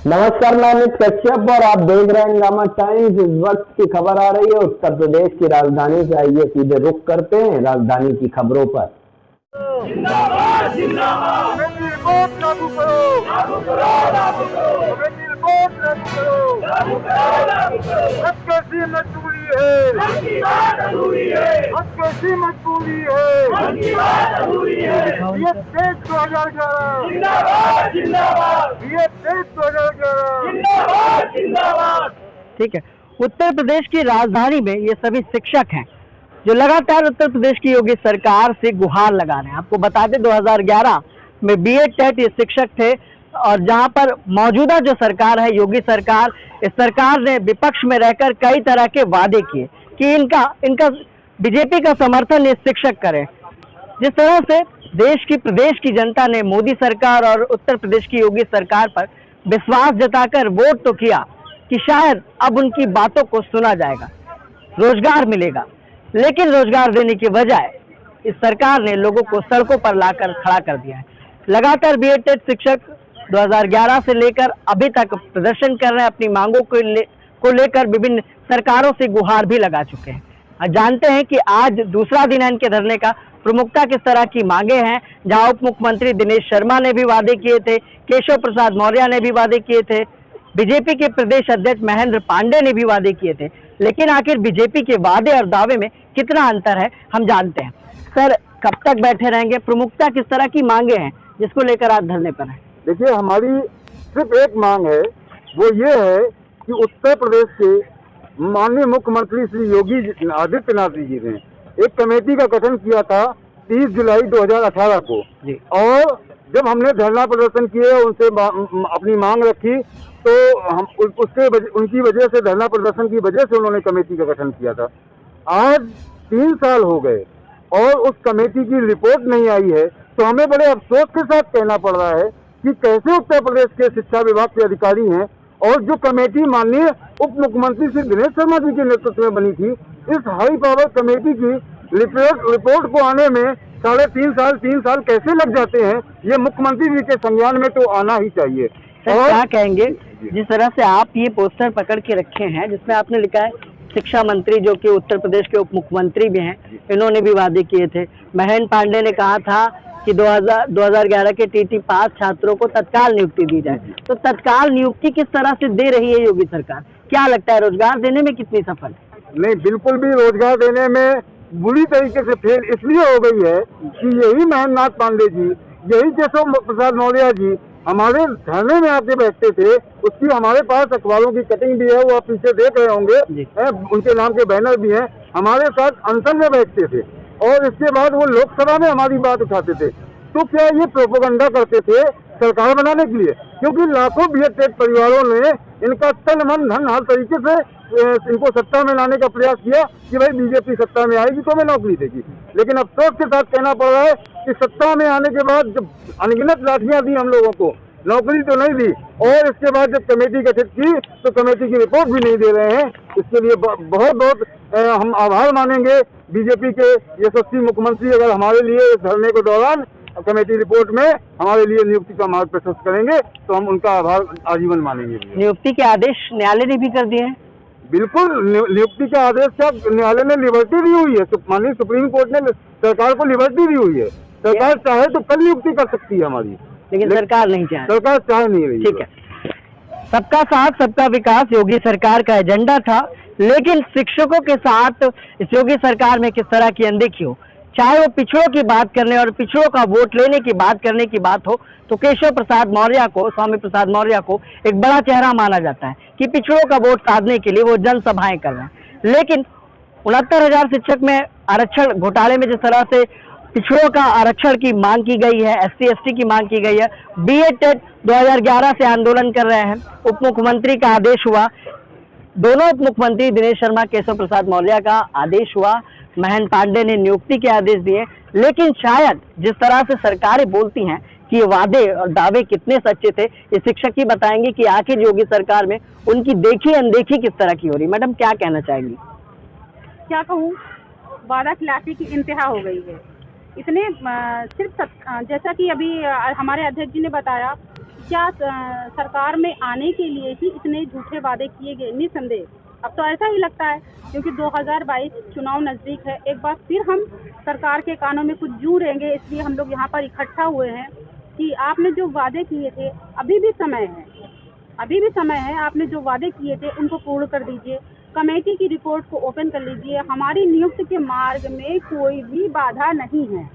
नमस्कार, मैं अमित कश्यप और आप देख रहे हैं हंगामा टाइम्स। इस वक्त की खबर आ रही है उत्तर प्रदेश की राजधानी से। आइए सीधे रुख करते हैं राजधानी की खबरों पर। जिंदाबाद जिंदाबाद रिपोर्ट लागू करो, लागू करो लागू करो रिपोर्ट लागू करो। लागू करो लागू करो हक कैसी मजबूरी है, मन की बात अधूरी है हक कैसी मजबूरी है। मन की बात अधूरी है ये देश 2011, जिंदाबाद जिंदाबाद ये देश 2011। जिंदाबाद जिंदाबाद। ठीक है। उत्तर प्रदेश की राजधानी में ये सभी शिक्षक हैं जो लगातार उत्तर प्रदेश की योगी सरकार से गुहार लगा रहे हैं। आपको बता दें 2011 में बीएड टेट ये शिक्षक थे और जहां पर मौजूदा जो सरकार है योगी सरकार, इस सरकार ने विपक्ष में रहकर कई तरह के वादे किए कि इनका बीजेपी का समर्थन ये शिक्षक करें। जिस तरह से देश की प्रदेश की जनता ने मोदी सरकार और उत्तर प्रदेश की योगी सरकार पर विश्वास जताकर वोट तो किया कि शायद अब उनकी बातों को सुना जाएगा, रोजगार मिलेगा, लेकिन रोजगार देने की बजाय इस सरकार ने लोगों को सड़कों पर लाकर खड़ा कर दिया है। लगातार बीएड टेट शिक्षक 2011 से लेकर अभी तक प्रदर्शन कर रहे हैं, अपनी मांगों को लेकर विभिन्न सरकारों से गुहार भी लगा चुके हैं। जानते हैं कि आज दूसरा दिन है इनके धरने का। प्रमुखता किस तरह की मांगे हैं, जहां उप मुख्यमंत्री दिनेश शर्मा ने भी वादे किए थे, केशव प्रसाद मौर्य ने भी वादे किए थे, बीजेपी के प्रदेश अध्यक्ष महेंद्र पांडे ने भी वादे किए थे। लेकिन आखिर बीजेपी के वादे और दावे में कितना अंतर है हम जानते हैं। सर, कब तक बैठे रहेंगे? प्रमुखता किस तरह की मांगे हैं जिसको लेकर आज धरने पर है? देखिए, हमारी सिर्फ एक मांग है, वो ये है कि उत्तर प्रदेश के माननीय मुख्यमंत्री श्री योगी आदित्यनाथ जी ने एक कमेटी का गठन किया था 30 जुलाई 2018 को। और जब हमने धरना प्रदर्शन किए, उनसे अपनी मांग रखी, तो हम उनकी वजह से, धरना प्रदर्शन की वजह से उन्होंने कमेटी का गठन किया था। आज 3 साल हो गए और उस कमेटी की रिपोर्ट नहीं आई है, तो हमें बड़े अफसोस के साथ कहना पड़ रहा है कि कैसे उत्तर प्रदेश के शिक्षा विभाग के अधिकारी हैं और जो कमेटी माननीय उप मुख्यमंत्री श्री दिनेश शर्मा जी के नेतृत्व में बनी थी, इस हाई पावर कमेटी की रिपोर्ट को आने में 3.5 साल कैसे लग जाते हैं, ये मुख्यमंत्री जी के संज्ञान में तो आना ही चाहिए। और क्या कहेंगे जिस तरह से आप ये पोस्टर पकड़ के रखे हैं जिसमें आपने लिखा है शिक्षा मंत्री, जो कि उत्तर प्रदेश के उप मुख्यमंत्री भी हैं, इन्होंने भी वादे किए थे। महेंद्र पांडे ने कहा था कि 2011 के टीटी पास छात्रों को तत्काल नियुक्ति दी जाए। तो तत्काल नियुक्ति किस तरह से दे रही है योगी सरकार? क्या लगता है रोजगार देने में कितनी सफल है? नहीं, बिल्कुल भी रोजगार देने में बुरी तरीके से फेल इसलिए हो गई है कि यही महेंद्र पांडे जी, यही केशव प्रसाद मौर्य जी हमारे धरने में आके बैठते थे। उसकी हमारे पास अखबारों की कटिंग भी है, वो आप पीछे देख रहे होंगे, उनके नाम के बैनर भी हैं। हमारे साथ अनशन में बैठते थे और इसके बाद वो लोकसभा में हमारी बात उठाते थे। तो क्या ये प्रोपेगेंडा करते थे सरकार बनाने के लिए? क्योंकि लाखों बीएड टेट परिवारों ने इनका तन मन धन हर तरीके से इनको सत्ता में लाने का प्रयास किया कि भाई बीजेपी सत्ता में आएगी तो हमें नौकरी देगी। लेकिन अफसोस के साथ कहना पड़ रहा है कि सत्ता में आने के बाद जब अनगिनत लाठियां दी हम लोगों को, नौकरी तो नहीं दी, और इसके बाद जब कमेटी गठित की तो कमेटी की रिपोर्ट भी नहीं दे रहे हैं। इसके लिए बहुत हम आभार मानेंगे बीजेपी के यशस्वी मुख्यमंत्री अगर हमारे लिए इस धरने के दौरान कमेटी रिपोर्ट में हमारे लिए नियुक्ति का मार्ग प्रशस्त करेंगे, तो हम उनका आभार आजीवन मानेंगे। नियुक्ति के आदेश न्यायालय ने भी कर दिए हैं। बिल्कुल, नियुक्ति का आदेश क्या, न्यायालय ने लिबर्टी दी हुई है, माननीय सुप्रीम कोर्ट ने सरकार को लिबर्टी दी हुई है। सरकार चाहे तो कल नियुक्ति कर सकती है हमारी, लेकिन सरकार नहीं चाहे, सरकार चाहे नहीं रही। ठीक है, सबका साथ सबका विकास योगी सरकार का एजेंडा था, लेकिन शिक्षकों के साथ इस योगी सरकार में किस तरह की अनदेखी हो, चाहे वो पिछड़ों की बात करने और पिछड़ों का वोट लेने की बात करने की बात हो, तो केशव प्रसाद मौर्य को, स्वामी प्रसाद मौर्य को एक बड़ा चेहरा माना जाता है कि पिछड़ों का वोट साधने के लिए वो जनसभाएं कर रहे हैं। लेकिन 69,000 शिक्षक में आरक्षण घोटाले में जिस तरह से पिछड़ों का आरक्षण की मांग की गई है, SC ST की मांग की गई है, बीएड टेट 2011 से आंदोलन कर रहे हैं, उप मुख्यमंत्री का आदेश हुआ, दोनों उप मुख्यमंत्री दिनेश शर्मा, केशव प्रसाद मौर्य का आदेश हुआ, महेंद्र पांडे ने नियुक्ति के आदेश दिए। लेकिन शायद जिस तरह से सरकारें बोलती हैं कि ये वादे और दावे कितने सच्चे थे, ये शिक्षक ही बताएंगे कि आखिर योगी सरकार में उनकी देखी अनदेखी किस तरह की हो रही। मैडम, क्या कहना चाहेंगी? क्या कहूँ, वादा खिलाफी की इंतहा हो गई है। इतने सिर्फ जैसा कि अभी हमारे अध्यक्ष जी ने बताया क्या सरकार में आने के लिए ही इतने झूठे वादे किए गए? निसंदेह अब तो ऐसा ही लगता है, क्योंकि 2022 चुनाव नज़दीक है। एक बार फिर हम सरकार के कानों में कुछ जू रहेंगे, इसलिए हम लोग यहाँ पर इकट्ठा हुए हैं कि आपने जो वादे किए थे, अभी भी समय है, अभी भी समय है। आपने जो वादे किए थे उनको पूर्ण कर दीजिए। कमेटी की रिपोर्ट को ओपन कर लीजिए। हमारी नियुक्ति के मार्ग में कोई भी बाधा नहीं है,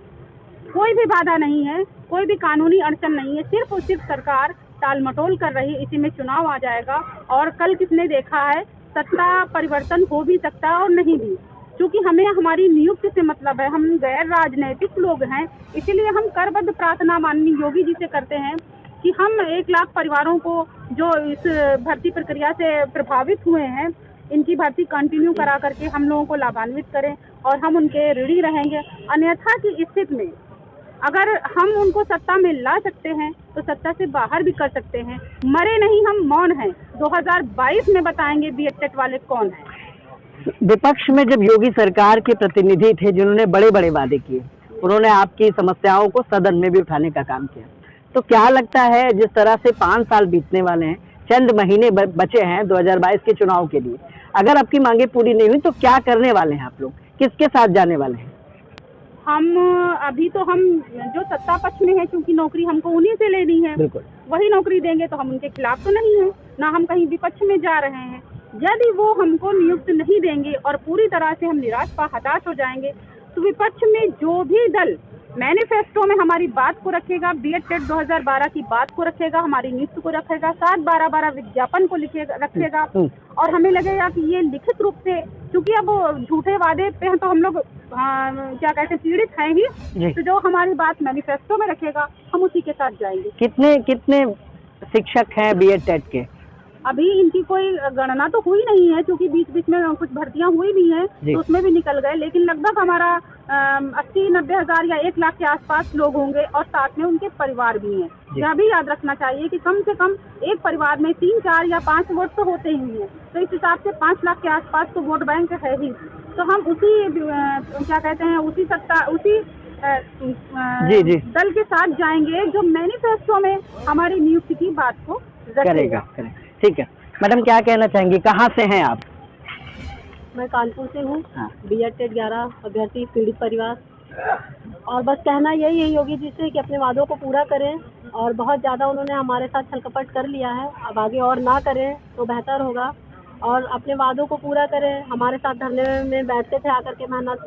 कोई भी बाधा नहीं है, कोई भी कानूनी अड़चन नहीं है। सिर्फ और सिर्फ सरकार टाल मटोल कर रही है। इसी में चुनाव आ जाएगा और कल किसने देखा है, सत्ता परिवर्तन हो भी सकता है और नहीं भी, क्योंकि हमें हमारी नियुक्ति से मतलब है। हम गैर राजनीतिक लोग हैं, इसीलिए हम करबद्ध प्रार्थना माननीय योगी जी से करते हैं कि हम 1 लाख परिवारों को जो इस भर्ती प्रक्रिया से प्रभावित हुए हैं, इनकी भर्ती कंटिन्यू करा करके हम लोगों को लाभान्वित करें और हम उनके ऋणी रहेंगे। अन्यथा की स्थिति में अगर हम उनको सत्ता में ला सकते हैं तो सत्ता से बाहर भी कर सकते हैं। मरे नहीं, हम मौन हैं। 2022 में बताएंगे बीएड टेट वाले कौन है। विपक्ष में जब योगी सरकार के प्रतिनिधि थे जिन्होंने बड़े बड़े वादे किए, उन्होंने आपकी समस्याओं को सदन में भी उठाने का काम किया, तो क्या लगता है जिस तरह से 5 साल बीतने वाले हैं, चंद महीने बचे हैं 2022 के चुनाव के लिए, अगर आपकी मांगे पूरी नहीं हुई तो क्या करने वाले हैं आप लोग, किसके साथ जाने वाले हैं? हम अभी तो हम जो सत्ता पक्ष में है, क्योंकि नौकरी हमको उन्हीं से लेनी है, वही नौकरी देंगे, तो हम उनके खिलाफ तो नहीं है, ना हम कहीं विपक्ष में जा रहे हैं। यदि वो हमको नियुक्त नहीं देंगे और पूरी तरह से हम निराश हताश हो जाएंगे, तो विपक्ष में जो भी दल मैनिफेस्टो में हमारी बात को रखेगा, बीएड टेट 2012 की बात को रखेगा, हमारी नियुक्ति को रखेगा, 7/12/12 विज्ञापन को रखेगा, और हमें लगेगा कि ये लिखित रूप से, क्योंकि अब झूठे वादे पे हैं तो हम लोग क्या कहते हैं, पीड़ित हैं ही, तो जो हमारी बात मैनिफेस्टो में रखेगा हम उसी के साथ जाएंगे। कितने शिक्षक हैं बीएड टेट के? अभी इनकी कोई गणना तो हुई नहीं है, क्योंकि बीच बीच में कुछ भर्तियां हुई भी हैं तो उसमें भी निकल गए, लेकिन लगभग हमारा 80-90 हज़ार या 1 लाख के आसपास लोग होंगे, और साथ में उनके परिवार भी हैं। यह भी याद रखना चाहिए कि कम से कम एक परिवार में 3, 4 या 5 वोट तो होते ही हैं, तो इस हिसाब से 5 लाख के आसपास तो वोट बैंक है ही। तो हम उसी क्या कहते हैं, उसी सत्ता, उसी दल के साथ जाएंगे जो मैनिफेस्टो में हमारी नियुक्ति की बात को करेगा। ठीक है मैडम, क्या कहना चाहेंगी, कहाँ से हैं आप? मैं कानपुर से हूँ। बीएड टेट 11 अभ्यर्थी, पीड़ित परिवार। और बस कहना यही है योगी जी से कि अपने वादों को पूरा करें, और बहुत ज़्यादा उन्होंने हमारे साथ छलकपट कर लिया है, अब आगे और ना करें तो बेहतर होगा, और अपने वादों को पूरा करें। हमारे साथ धरने में बैठते थे आकर के मेहनत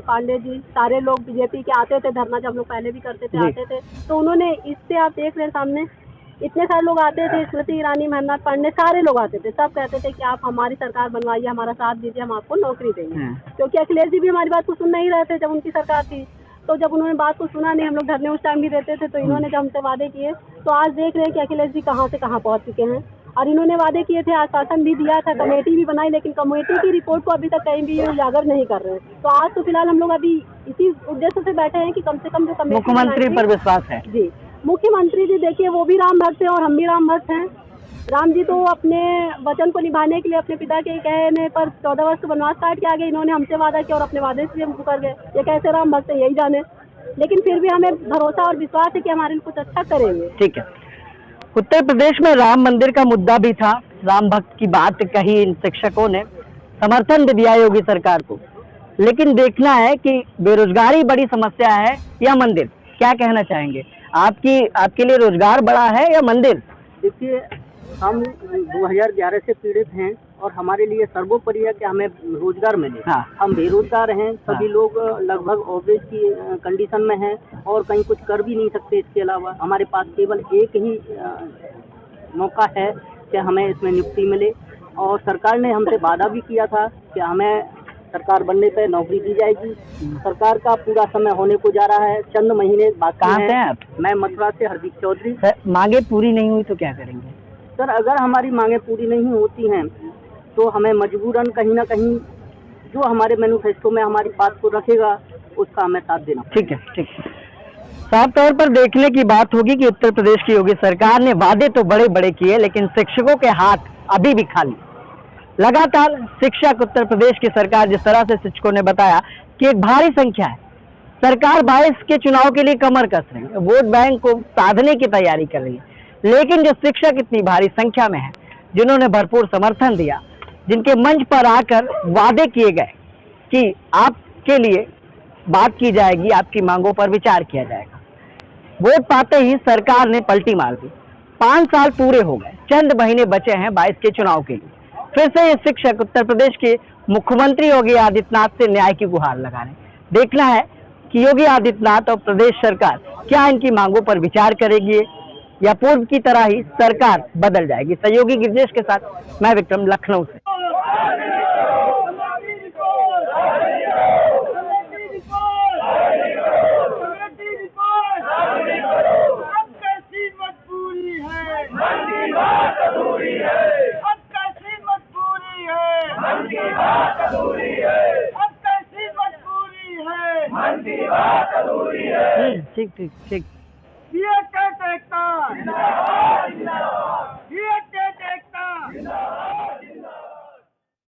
पांडे जी, सारे लोग बीजेपी के आते थे धरना, जब हम लोग पहले भी करते थे आते थे, तो उन्होंने इससे आप देख रहे हैं सामने इतने सारे लोग आते थे, स्मृति ईरानी, मेहनत पांडे, सारे लोग आते थे, सब कहते थे कि आप हमारी सरकार बनवाइए, हमारा साथ दीजिए, हम आपको नौकरी देंगे। क्योंकि अखिलेश जी भी हमारी बात को सुन नहीं रहे थे जब उनकी सरकार थी, तो जब उन्होंने बात को सुना नहीं, हम लोग धरने उस टाइम भी देते थे, तो इन्होंने जब हमसे वादे किए, तो आज देख रहे हैं कि अखिलेश जी कहाँ से कहाँ पहुँच चुके हैं। और इन्होंने वादे किए थे, आश्वासन भी दिया था, कमेटी भी बनाई, लेकिन कमेटी की रिपोर्ट को अभी तक कहीं भी उजागर नहीं कर रहे हैं। तो आज तो फिलहाल हम लोग अभी इसी उद्देश्य से बैठे हैं कि कम से कम जो कमेटी, मुख्यमंत्री पर विश्वास है जी। मुख्यमंत्री जी देखिए, वो भी राम भक्त हैं और हम भी राम भक्त हैं। राम जी तो अपने वचन को निभाने के लिए अपने पिता के कहने पर 14 वर्ष का वनवास काट के आ गए, इन्होंने हमसे वादा किया और अपने वादे से हम मुकर गए। ये कैसे राम भक्त है यही जाने, लेकिन फिर भी हमें भरोसा और विश्वास है कि हमारे लिए कुछ अच्छा करेंगे। ठीक है। उत्तर प्रदेश में राम मंदिर का मुद्दा भी था, राम भक्त की बात कही इन शिक्षकों ने, समर्थन दिया योगी सरकार को, लेकिन देखना है कि बेरोजगारी बड़ी समस्या है या मंदिर, क्या कहना चाहेंगे? आपके लिए रोजगार बड़ा है या मंदिर? देखिए, हम 2011 से पीड़ित हैं और हमारे लिए सर्वोपरि है कि हमें रोजगार मिले। हम बेरोजगार हैं, सभी लोग लगभग ओवरेज की कंडीशन में हैं और कहीं कुछ कर भी नहीं सकते। इसके अलावा हमारे पास केवल एक ही मौका है कि हमें इसमें नियुक्ति मिले, और सरकार ने हमसे वादा भी किया था कि हमें सरकार बनने पर नौकरी दी जाएगी। सरकार का पूरा समय होने को जा रहा है, चंद महीने बाकी हैं। कहाँ से हैं आप? मैं मथुरा से हरदीप चौधरी। मांगे पूरी नहीं हुई तो क्या करेंगे? सर, अगर हमारी मांगे पूरी नहीं होती हैं तो हमें मजबूरन कहीं ना कहीं जो हमारे मैनिफेस्टो में हमारी बात को रखेगा उसका हमें साथ देना। ठीक है, ठीक है। साफ तौर पर देखने की बात होगी कि उत्तर प्रदेश की योगी सरकार ने वादे तो बड़े बड़े किए, लेकिन शिक्षकों के हाथ अभी भी खाली। लगातार शिक्षक, उत्तर प्रदेश की सरकार, जिस तरह से शिक्षकों ने बताया कि एक भारी संख्या है, सरकार 22 के चुनाव के लिए कमर कस रही है, वोट बैंक को साधने की तैयारी कर रही है, लेकिन जो शिक्षक इतनी भारी संख्या में है, जिन्होंने भरपूर समर्थन दिया, जिनके मंच पर आकर वादे किए गए कि आपके लिए बात की जाएगी, आपकी मांगों पर विचार किया जाएगा, वोट पाते ही सरकार ने पलटी मार दी। 5 साल पूरे हो गए, चंद महीने बचे हैं 22 के चुनाव के लिए। फिर से ये शिक्षक उत्तर प्रदेश के मुख्यमंत्री योगी आदित्यनाथ से न्याय की गुहार लगा रहे। देखना है कि योगी आदित्यनाथ और प्रदेश सरकार क्या इनकी मांगों पर विचार करेगी या पूर्व की तरह ही सरकार बदल जाएगी। सहयोगी गिरजेश के साथ मैं विक्रम, लखनऊ से। ठीक। ये क्या कहता